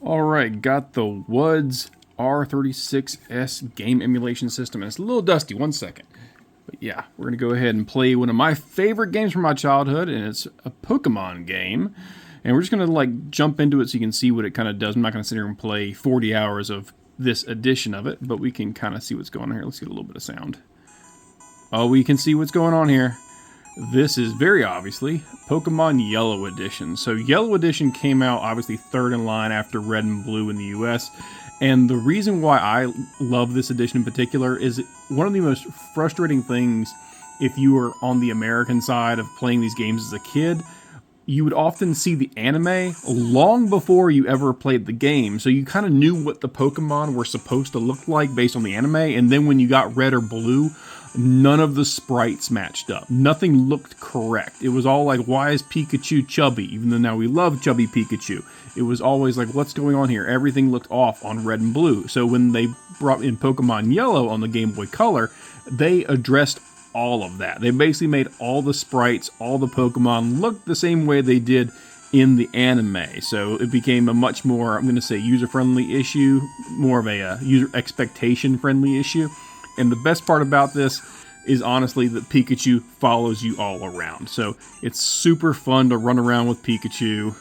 Alright, got the WUDS r36s game emulation system, and it's a little dusty, 1 second. But yeah, we're going to go ahead and play one of my favorite games from my childhood, and it's a Pokemon game. And we're just going to like jump into it so you can see what it kind of does. I'm not going to sit here and play 40 hours of this edition of it, but we can kind of see what's going on here. Let's get a little bit of sound. Oh, we can see what's going on here. This is very obviously Pokemon Yellow Edition. So Yellow Edition came out obviously third in line after Red and Blue in the US. And the reason why I love this edition in particular is one of the most frustrating things if you were on the American side of playing these games as a kid. You would often see the anime long before you ever played the game. So you kind of knew what the Pokemon were supposed to look like based on the anime. And then when you got Red or Blue, none of the sprites matched up. Nothing looked correct. It was all like, why is Pikachu chubby? Even though now we love chubby Pikachu. It was always like, what's going on here? Everything looked off on Red and Blue. So when they brought in Pokemon Yellow on the Game Boy Color, they addressed all of that. They basically made all the sprites, all the Pokemon look the same way they did in the anime. So it became a much more, I'm going to say, user-friendly issue, more of a user expectation-friendly issue. And the best part about this is honestly that Pikachu follows you all around. So it's super fun to run around with Pikachu.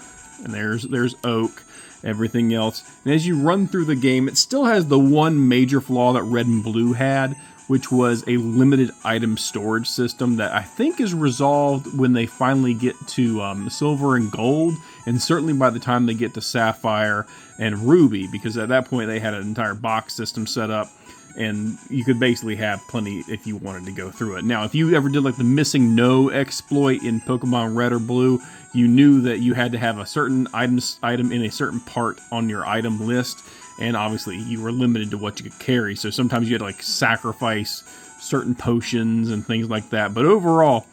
And there's Oak, everything else. And as you run through the game, it still has the one major flaw that Red and Blue had, which was a limited item storage system that I think is resolved when they finally get to Silver and Gold, and certainly by the time they get to Sapphire and Ruby, because at that point they had an entire box system set up, and you could basically have plenty if you wanted to go through it. Now, if you ever did like the missing no exploit in Pokemon Red or Blue, you knew that you had to have a certain item in a certain part on your item list, and obviously you were limited to what you could carry. So sometimes you had to like sacrifice certain potions and things like that. But overall,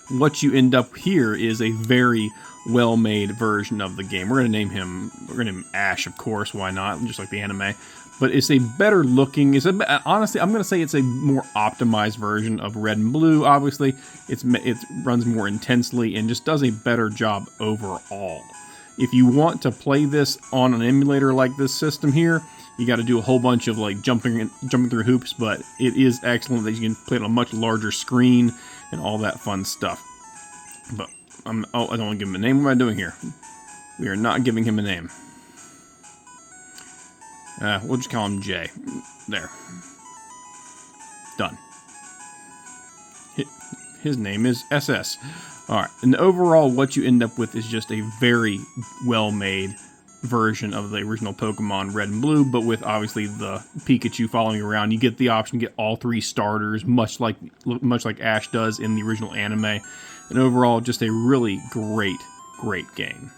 what you end up here is a very well-made version of the game. We're going to name him Ash, of course, why not? Just like the anime. But it's a better looking, honestly, I'm going to say it's a more optimized version of Red and Blue. Obviously, it runs more intensely and just does a better job overall. If you want to play this on an emulator like this system here, you got to do a whole bunch of like jumping through hoops, but it is excellent that you can play it on a much larger screen and all that fun stuff. But I don't want to give him a name. What am I doing here? We are not giving him a name. We'll just call him Jay. There. Done. His name is SS. Alright, and overall what you end up with is just a very well-made version of the original Pokemon Red and Blue, but with obviously the Pikachu following you around. You get the option to get all three starters, much like Ash does in the original anime. And overall, just a really great game.